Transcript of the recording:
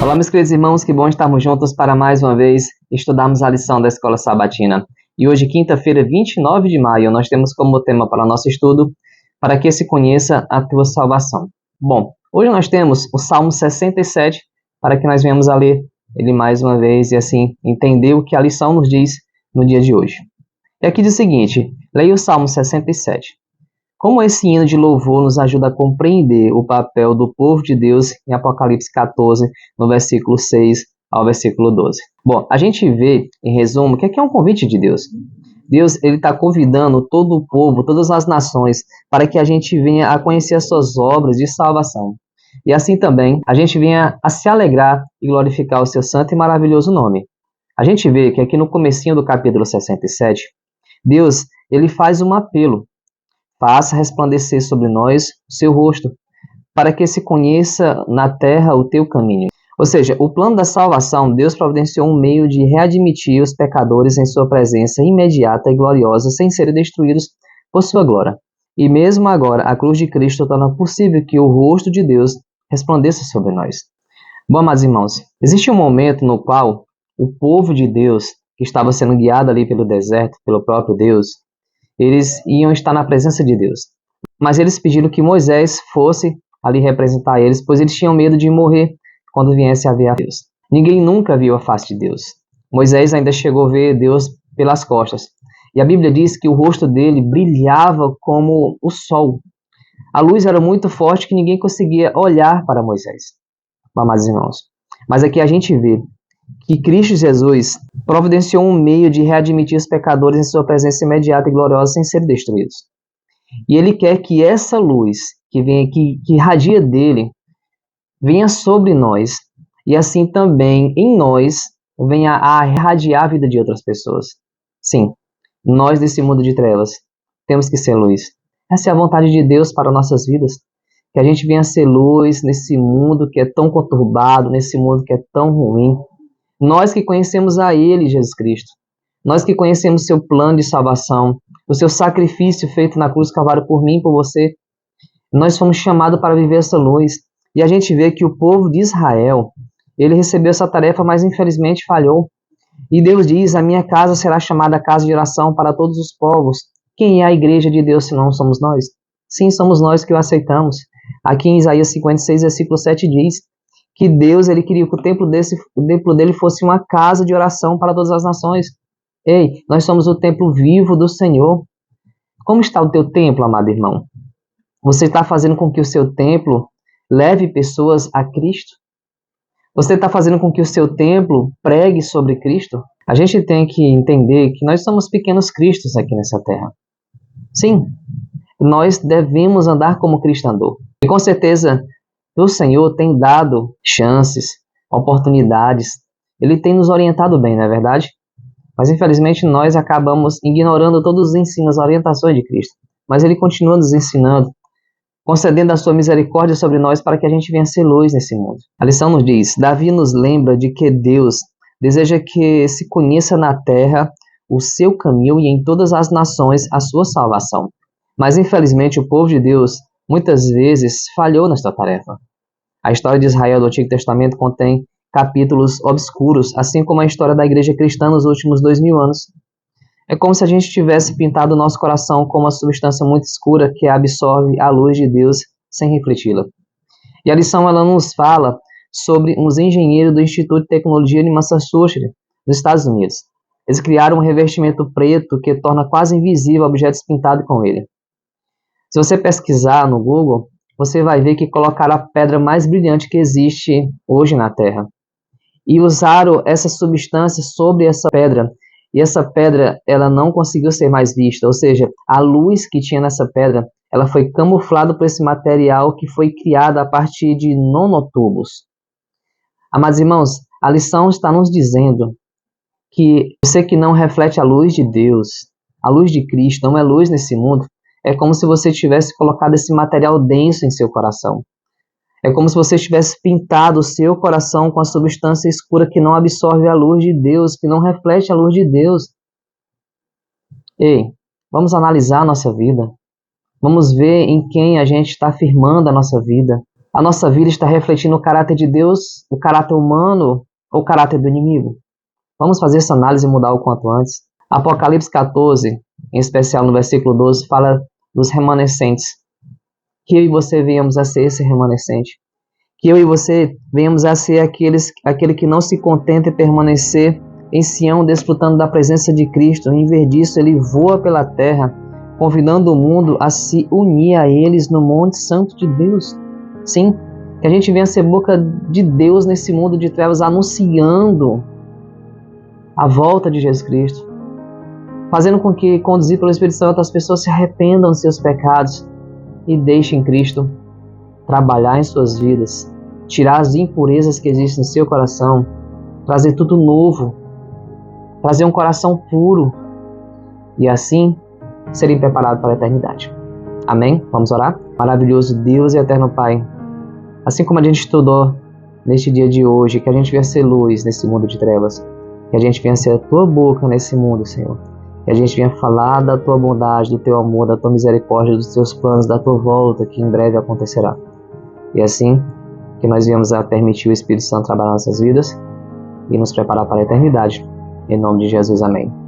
Olá, meus queridos irmãos, que bom estarmos juntos para mais uma vez estudarmos a lição da Escola Sabatina. E hoje, quinta-feira, 29 de maio, nós temos como tema para o nosso estudo, para que se conheça a tua salvação. Bom, hoje nós temos o Salmo 67, para que nós venhamos a ler ele mais uma vez e assim entender o que a lição nos diz no dia de hoje. E aqui diz o seguinte, leia o Salmo 67. Como esse hino de louvor nos ajuda a compreender o papel do povo de Deus em Apocalipse 14, no versículo 6 ao versículo 12. Bom, a gente vê, em resumo, que aqui é um convite de Deus. Deus está convidando todo o povo, todas as nações, para que a gente venha a conhecer as suas obras de salvação. E assim também, a gente venha a se alegrar e glorificar o seu santo e maravilhoso nome. A gente vê que aqui no comecinho do capítulo 67, Deus ele faz um apelo. Faça resplandecer sobre nós o seu rosto, para que se conheça na terra o teu caminho. Ou seja, o plano da salvação, Deus providenciou um meio de readmitir os pecadores em sua presença imediata e gloriosa, sem serem destruídos por sua glória. E mesmo agora, a cruz de Cristo torna possível que o rosto de Deus resplandeça sobre nós. Bom, amados irmãos, existe um momento no qual o povo de Deus, que estava sendo guiado ali pelo deserto, pelo próprio Deus, eles iam estar na presença de Deus. Mas eles pediram que Moisés fosse ali representar eles, pois eles tinham medo de morrer quando viesse a ver a Deus. Ninguém nunca viu a face de Deus. Moisés ainda chegou a ver Deus pelas costas. E a Bíblia diz que o rosto dele brilhava como o sol. A luz era muito forte que ninguém conseguia olhar para Moisés. Amados irmãos. Mas aqui a gente vê que Cristo Jesus providenciou um meio de readmitir os pecadores em sua presença imediata e gloriosa sem serem destruídos. E Ele quer que essa luz que irradia dele venha sobre nós e assim também em nós venha a irradiar a vida de outras pessoas. Sim, nós desse mundo de trevas temos que ser luz. Essa é a vontade de Deus para nossas vidas. Que a gente venha ser luz nesse mundo que é tão conturbado, nesse mundo que é tão ruim. Nós que conhecemos a Ele, Jesus Cristo, nós que conhecemos o seu plano de salvação, o seu sacrifício feito na cruz do Calvário por mim e por você, nós fomos chamados para viver essa luz. E a gente vê que o povo de Israel, ele recebeu essa tarefa, mas infelizmente falhou. E Deus diz, a minha casa será chamada casa de oração para todos os povos. Quem é a igreja de Deus se não somos nós? Sim, somos nós que o aceitamos. Aqui em Isaías 56, versículo 7 diz que Deus ele queria que o templo dele fosse uma casa de oração para todas as nações. Ei, nós somos o templo vivo do Senhor. Como está o teu templo, amado irmão? Você está fazendo com que o seu templo leve pessoas a Cristo? Você está fazendo com que o seu templo pregue sobre Cristo? A gente tem que entender que nós somos pequenos cristos aqui nessa terra. Sim, nós devemos andar como Cristo andou. E com certeza, o Senhor tem dado chances, oportunidades. Ele tem nos orientado bem, não é verdade? Mas infelizmente nós acabamos ignorando todos os ensinos, as orientações de Cristo. Mas Ele continua nos ensinando, concedendo a sua misericórdia sobre nós para que a gente venha ser luz nesse mundo. A lição nos diz, Davi nos lembra de que Deus deseja que se conheça na terra o seu caminho e em todas as nações a sua salvação. Mas infelizmente o povo de Deus muitas vezes falhou nesta tarefa. A história de Israel do Antigo Testamento contém capítulos obscuros, assim como a história da igreja cristã nos últimos 2000 anos. É como se a gente tivesse pintado o nosso coração com uma substância muito escura que absorve a luz de Deus sem refleti-la. E a lição ela nos fala sobre uns engenheiros do Instituto de Tecnologia de Massachusetts, nos Estados Unidos. Eles criaram um revestimento preto que torna quase invisível objetos pintados com ele. Se você pesquisar no Google, você vai ver que colocaram a pedra mais brilhante que existe hoje na Terra. E usaram essa substância sobre essa pedra. E essa pedra, ela não conseguiu ser mais vista. Ou seja, a luz que tinha nessa pedra, ela foi camuflada por esse material que foi criado a partir de nanotubos. Amados irmãos, a lição está nos dizendo que você que não reflete a luz de Deus, a luz de Cristo, não é luz nesse mundo, é como se você tivesse colocado esse material denso em seu coração. É como se você tivesse pintado o seu coração com a substância escura que não absorve a luz de Deus, que não reflete a luz de Deus. Ei, vamos analisar a nossa vida. Vamos ver em quem a gente está firmando a nossa vida. A nossa vida está refletindo o caráter de Deus, o caráter humano ou o caráter do inimigo? Vamos fazer essa análise e mudar o quanto antes. Apocalipse 14, em especial no versículo 12, fala dos remanescentes. Que eu e você venhamos a ser esse remanescente. Que eu e você venhamos a ser aquele que não se contenta em permanecer em Sião, desfrutando da presença de Cristo. Em vez disso, ele voa pela terra, convidando o mundo a se unir a eles no Monte Santo de Deus. Sim, que a gente venha ser boca de Deus nesse mundo de trevas, anunciando a volta de Jesus Cristo, fazendo com que, conduzido pelo Espírito Santo, as pessoas se arrependam dos seus pecados e deixem Cristo trabalhar em suas vidas, tirar as impurezas que existem no seu coração, trazer tudo novo, trazer um coração puro e assim serem preparados para a eternidade. Amém? Vamos orar? Maravilhoso Deus e eterno Pai, assim como a gente estudou neste dia de hoje, que a gente venha ser luz nesse mundo de trevas, que a gente venha ser a Tua boca nesse mundo, Senhor, que a gente venha falar da Tua bondade, do Teu amor, da Tua misericórdia, dos Teus planos, da Tua volta, que em breve acontecerá. E assim, que nós venhamos a permitir o Espírito Santo trabalhar em nossas vidas e nos preparar para a eternidade. Em nome de Jesus, amém.